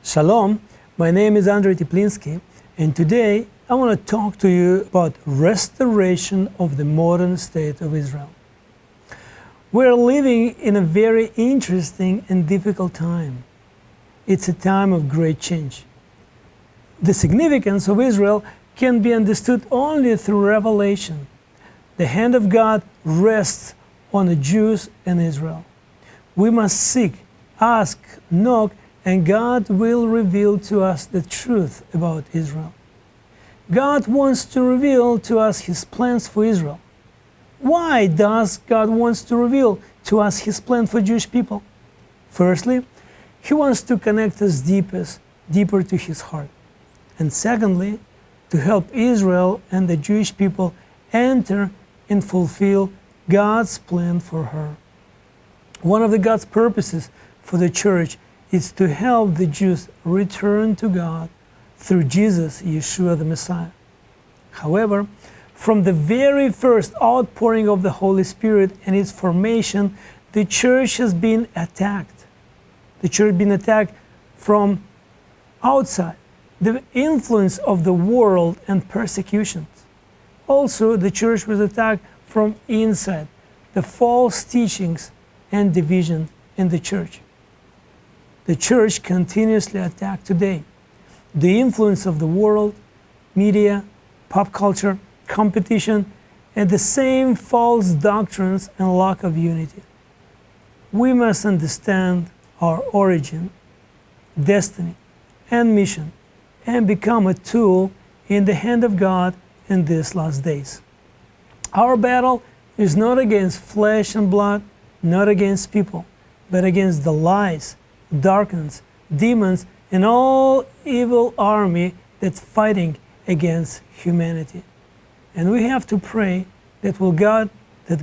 Shalom, my name is Andrei Teplinsky, and today I want to talk to you about restoration of the modern state of Israel. We're living in a very interesting and difficult time. It's a time of great change. The significance of Israel can be understood only through revelation. The hand of God rests on the Jews and Israel. We must seek, ask, knock, and God will reveal to us the truth about Israel. God wants to reveal to us His plans for Israel. Why does God want to reveal to us His plan for Jewish people? Firstly, He wants to connect us deeper to His heart. And secondly, to help Israel and the Jewish people enter and fulfill God's plan for her. One of God's purposes for the church is to help the Jews return to God through Jesus, Yeshua the Messiah. However, from the very first outpouring of the Holy Spirit and its formation, the church has been attacked. The church has been attacked from outside, the influence of the world and persecutions. Also, the church was attacked from inside, the false teachings and division in the church. The church continuously attacked today. The influence of the world, media, pop culture, competition, and the same false doctrines and lack of unity. We must understand our origin, destiny, and mission, and become a tool in the hand of God in these last days. Our battle is not against flesh and blood, not against people, but against the lies, darkness, demons, and all evil army that's fighting against humanity. And we have to pray that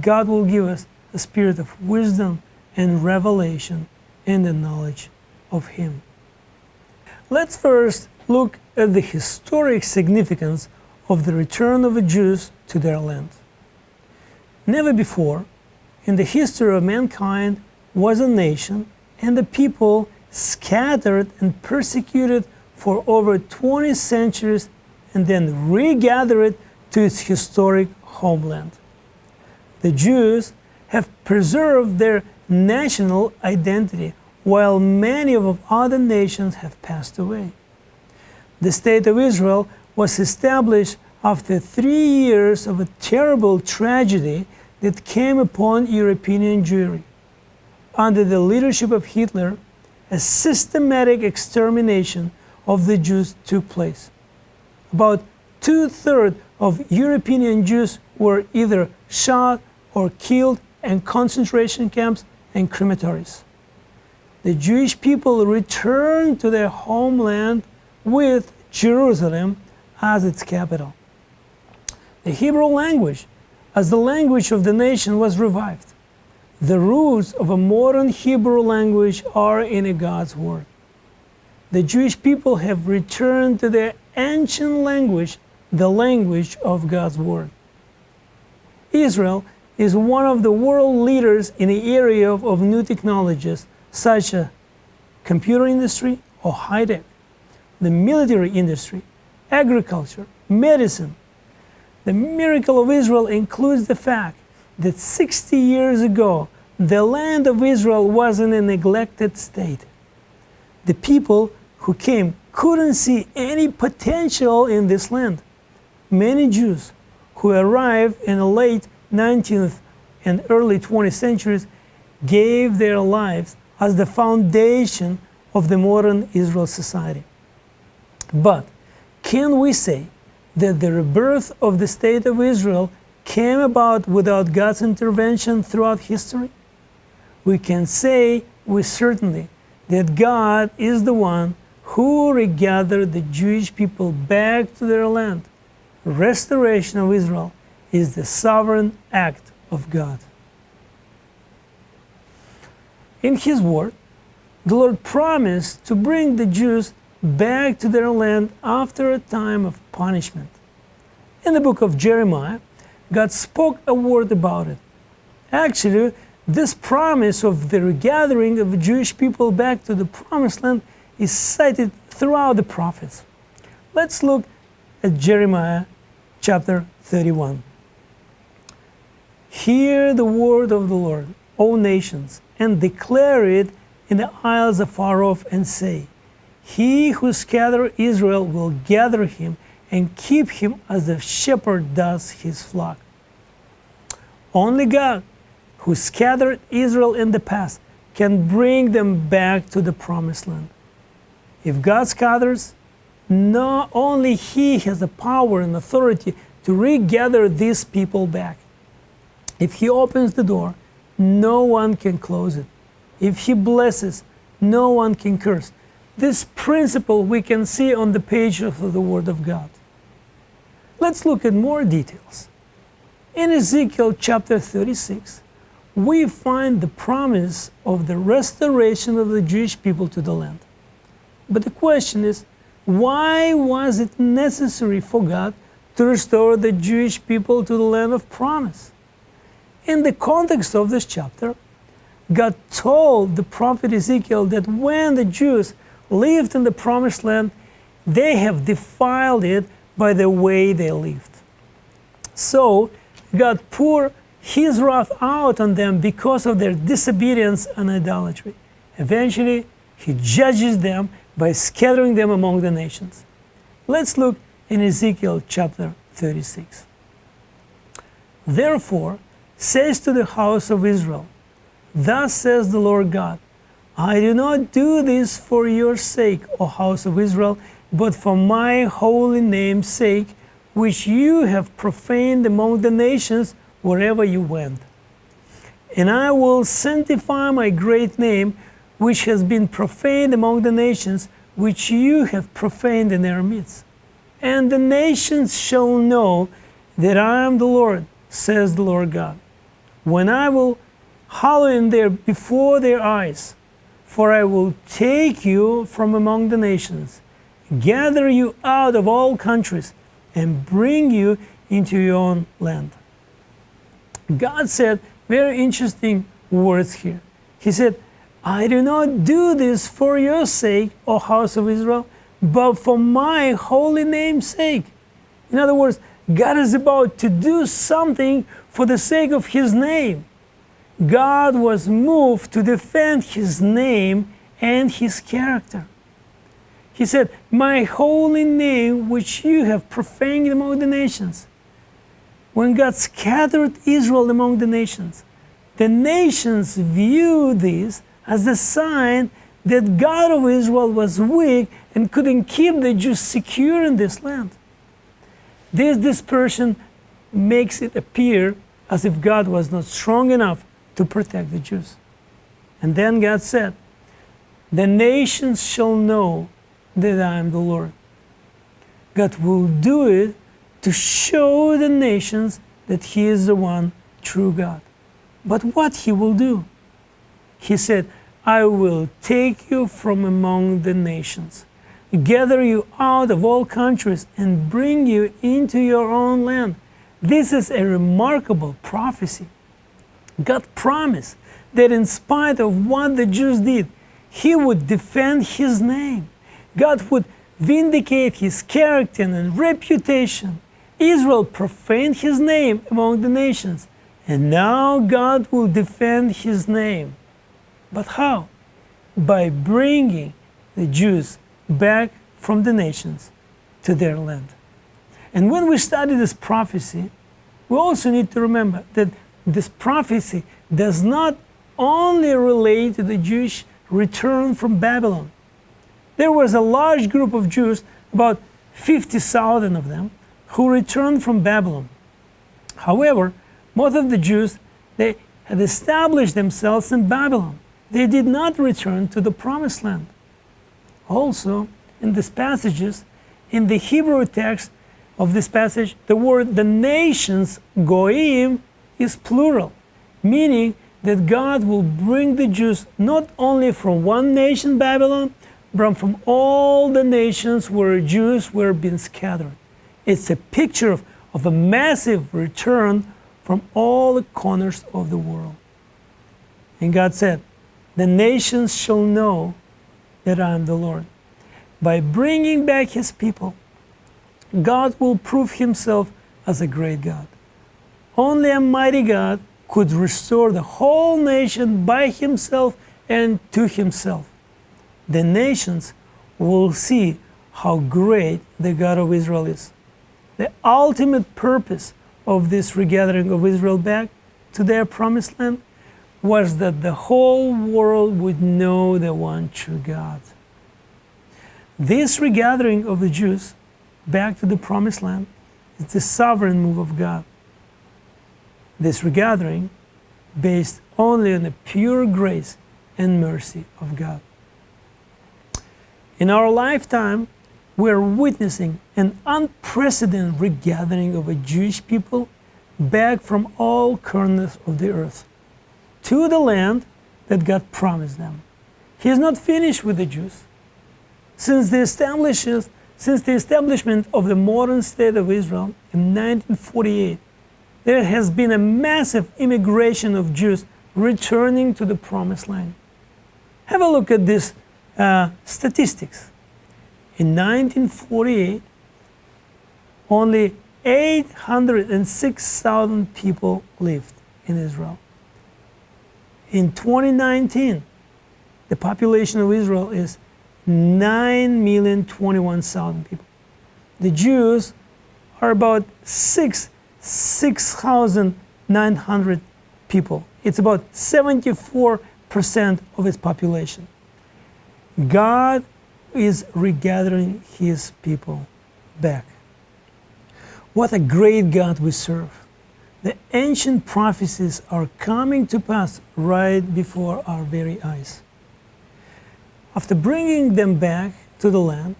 God will give us a spirit of wisdom and revelation in the knowledge of Him. Let's first look at the historic significance of the return of the Jews to their land. Never before in the history of mankind was a nation and the people scattered and persecuted for over 20 centuries and then regathered to its historic homeland. The Jews have preserved their national identity while many of other nations have passed away. The state of Israel was established after 3 years of a terrible tragedy that came upon European Jewry. Under the leadership of Hitler, a systematic extermination of the Jews took place. About 2/3 of European Jews were either shot or killed in concentration camps and crematories. The Jewish people returned to their homeland with Jerusalem as its capital. The Hebrew language, as the language of the nation, was revived. The roots of a modern Hebrew language are in God's Word. The Jewish people have returned to their ancient language, the language of God's Word. Israel is one of the world leaders in the area of new technologies, such as computer industry or high-tech, the military industry, agriculture, medicine. The miracle of Israel includes the fact that 60 years ago, the land of Israel was in a neglected state. The people who came couldn't see any potential in this land. Many Jews who arrived in the late 19th and early 20th centuries gave their lives as the foundation of the modern Israel society. But can we say that the rebirth of the state of Israel came about without God's intervention throughout history? We can say with certainty that God is the one who regathered the Jewish people back to their land. Restoration of Israel is the sovereign act of God. In His Word, the Lord promised to bring the Jews back to their land after a time of punishment. In the book of Jeremiah, God spoke a word about it. Actually, this promise of the regathering of the Jewish people back to the Promised Land is cited throughout the prophets. Let's look at Jeremiah chapter 31. Hear the word of the Lord, O nations, and declare it in the isles afar off, and say, He who scattered Israel will gather him and keep him as the shepherd does his flock. Only God, who scattered Israel in the past, can bring them back to the promised land. If God scatters, not only He has the power and authority to regather these people back. If He opens the door, no one can close it. If He blesses, no one can curse. This principle we can see on the page of the Word of God. Let's look at more details. In Ezekiel chapter 36, we find the promise of the restoration of the Jewish people to the land. But the question is, why was it necessary for God to restore the Jewish people to the land of promise? In the context of this chapter, God told the prophet Ezekiel that when the Jews lived in the promised land, they have defiled it by the way they lived. So God poured His wrath out on them because of their disobedience and idolatry. Eventually, He judges them by scattering them among the nations. Let's look in Ezekiel chapter 36. Therefore, says to the house of Israel, Thus says the Lord God, I do not do this for your sake, O house of Israel, but for my holy name's sake, which you have profaned among the nations wherever you went. And I will sanctify my great name, which has been profaned among the nations, which you have profaned in their midst. And the nations shall know that I am the Lord, says the Lord God, when I will hallow in there before their eyes. For I will take you from among the nations, gather you out of all countries, and bring you into your own land. God said very interesting words here. He said, I do not do this for your sake, O house of Israel, but for my holy name's sake. In other words, God is about to do something for the sake of His name. God was moved to defend His name and His character. He said, my holy name, which you have profaned among the nations. When God scattered Israel among the nations viewed this as a sign that God of Israel was weak and couldn't keep the Jews secure in this land. This dispersion makes it appear as if God was not strong enough to protect the Jews. And then God said, the nations shall know that I am the Lord. God will do it to show the nations that He is the one true God. But what He will do? He said, I will take you from among the nations, gather you out of all countries, and bring you into your own land. This is a remarkable prophecy. God promised that in spite of what the Jews did, He would defend His name. God would vindicate His character and reputation. Israel profaned His name among the nations, and now God will defend His name. But how? By bringing the Jews back from the nations to their land. And when we study this prophecy, we also need to remember that this prophecy does not only relate to the Jewish return from Babylon. There was a large group of Jews, about 50,000 of them, who returned from Babylon. However, most of the Jews, they had established themselves in Babylon. They did not return to the promised land. Also, in these passages, in the Hebrew text of this passage, the word the nations, goyim, is plural, meaning that God will bring the Jews not only from one nation, Babylon, but from all the nations where Jews were being scattered. It's a picture of a massive return from all the corners of the world. And God said, the nations shall know that I am the Lord. By bringing back his people, God will prove himself as a great God. Only a mighty God could restore the whole nation by himself and to himself. The nations will see how great the God of Israel is. The ultimate purpose of this regathering of Israel back to their promised land was that the whole world would know the one true God. This regathering of the Jews back to the promised land is the sovereign move of God. This regathering based only on the pure grace and mercy of God. In our lifetime, we are witnessing an unprecedented regathering of a Jewish people back from all corners of the earth to the land that God promised them. He is not finished with the Jews. Since the establishment of the modern state of Israel in 1948, there has been a massive immigration of Jews returning to the promised land. Have a look at these statistics. In 1948, only 806,000 people lived in Israel. In 2019, the population of Israel is 9,021,000 people. The Jews are about 6,900 people. It's about 74% of its population. God is regathering his people back. What a great God we serve. The ancient prophecies are coming to pass right before our very eyes. After bringing them back to the land,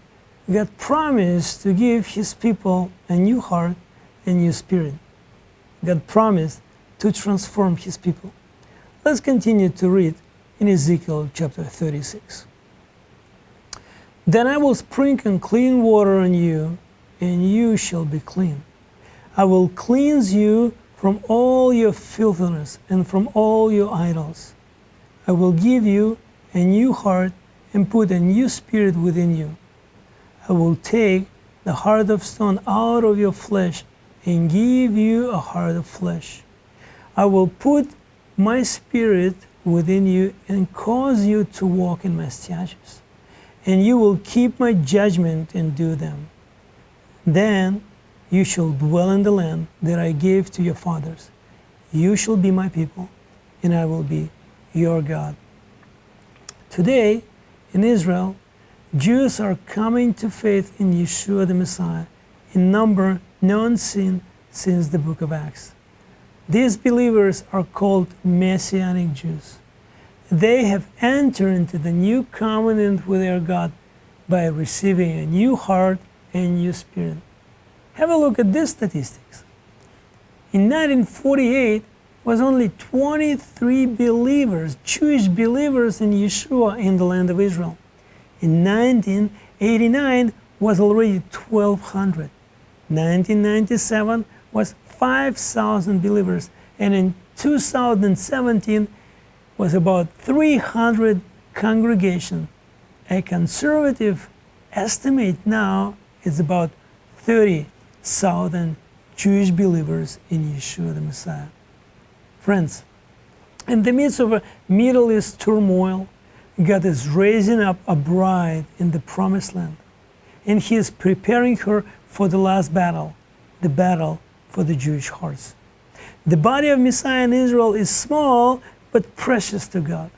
God promised to give his people a new heart and new spirit. God promised to transform his people. Let's continue to read in Ezekiel chapter 36. Then I will sprinkle clean water on you, and you shall be clean. I will cleanse you from all your filthiness and from all your idols. I will give you a new heart and put a new spirit within you. I will take the heart of stone out of your flesh and give you a heart of flesh. I will put my spirit within you and cause you to walk in my statutes, and you will keep my judgment and do them. Then you shall dwell in the land that I gave to your fathers. You shall be my people, and I will be your God. Today, in Israel, Jews are coming to faith in Yeshua the Messiah in number not seen since the book of Acts. These believers are called Messianic Jews. They have entered into the new covenant with their God by receiving a new heart and new spirit. Have a look at these statistics. In 1948, was only 23 believers, Jewish believers in Yeshua in the land of Israel. In 1989 was already 1,200. 1997 was 5,000 believers, and in 2017 was about 300 congregations. A conservative estimate now is about 30,000 Jewish believers in Yeshua the Messiah. Friends, in the midst of a Middle East turmoil, God is raising up a bride in the promised land, and he is preparing her for the last battle, the battle for the Jewish hearts. The body of Messiah in Israel is small but precious to God.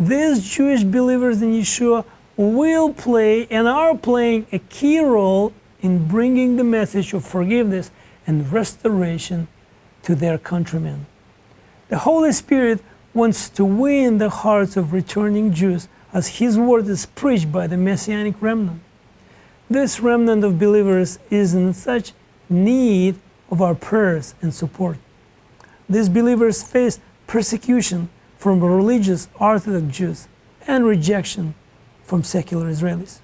These Jewish believers in Yeshua will play and are playing a key role in bringing the message of forgiveness and restoration to their countrymen. The Holy Spirit wants to win the hearts of returning Jews as his word is preached by the Messianic remnant. This remnant of believers is in such need of our prayers and support. These believers face persecution from religious Orthodox Jews and rejection from secular Israelis.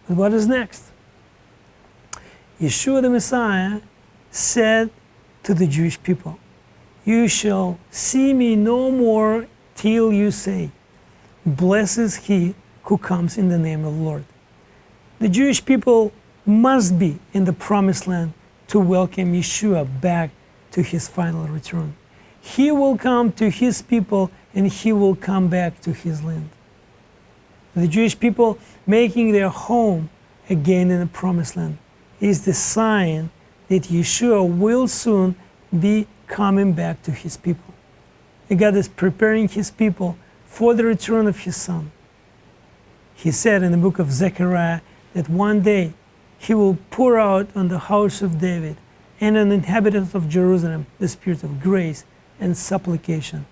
But what is next? Yeshua the Messiah said to the Jewish people, "You shall see me no more till you say, 'Blessed is he who comes in the name of the Lord.'" The Jewish people must be in the promised land to welcome Yeshua back to his final return. He will come to his people and he will come back to his land. The Jewish people making their home again in the promised land is the sign that Yeshua will soon be coming back to his people. God is preparing his people for the return of his son. He said in the book of Zechariah that one day he will pour out on the house of David and on the inhabitants of Jerusalem the spirit of grace and supplication.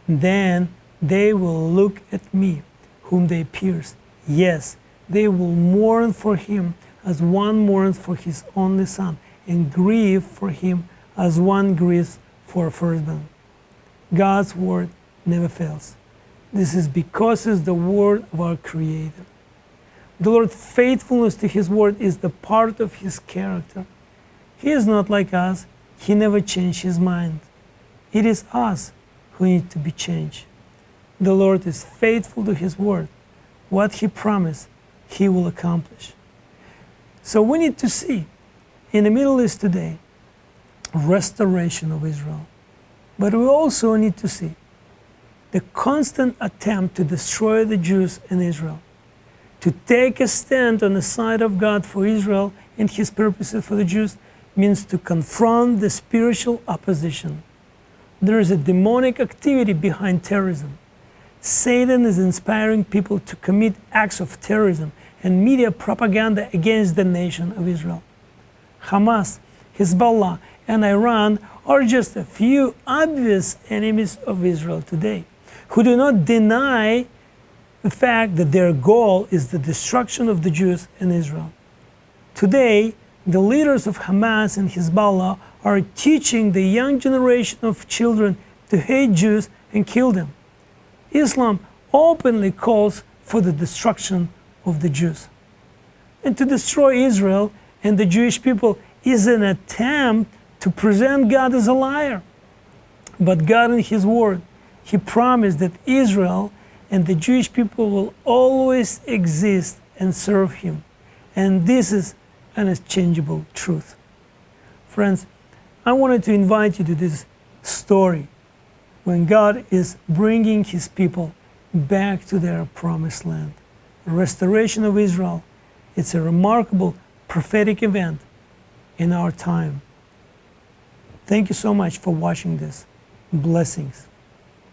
Then they will look at me, whom they pierced. Yes, they will mourn for him as one mourns for his only son, and grieve for him as one grieves for a firstborn. God's word never fails. This is because it's the word of our Creator. The Lord's faithfulness to his word is the part of his character. He is not like us. He never changed his mind. It is us who need to be changed. The Lord is faithful to his word. What he promised, he will accomplish. So we need to see in the Middle East today restoration of Israel. But we also need to see the constant attempt to destroy the Jews in Israel. To take a stand on the side of God for Israel and his purposes for the Jews means to confront the spiritual opposition. There is a demonic activity behind terrorism. Satan is inspiring people to commit acts of terrorism and media propaganda against the nation of Israel. Hamas, Hezbollah, and Iran are just a few obvious enemies of Israel today, who do not deny the fact that their goal is the destruction of the Jews in Israel. Today, the leaders of Hamas and Hezbollah are teaching the young generation of children to hate Jews and kill them. Islam openly calls for the destruction of the Jews. And to destroy Israel and the Jewish people is an attempt to present God as a liar. But God in his word, he promised that Israel and the Jewish people will always exist and serve him. And this is an unchangeable truth. Friends, I wanted to invite you to this story when God is bringing his people back to their promised land. The restoration of Israel, it's a remarkable prophetic event in our time. Thank you so much for watching this. Blessings.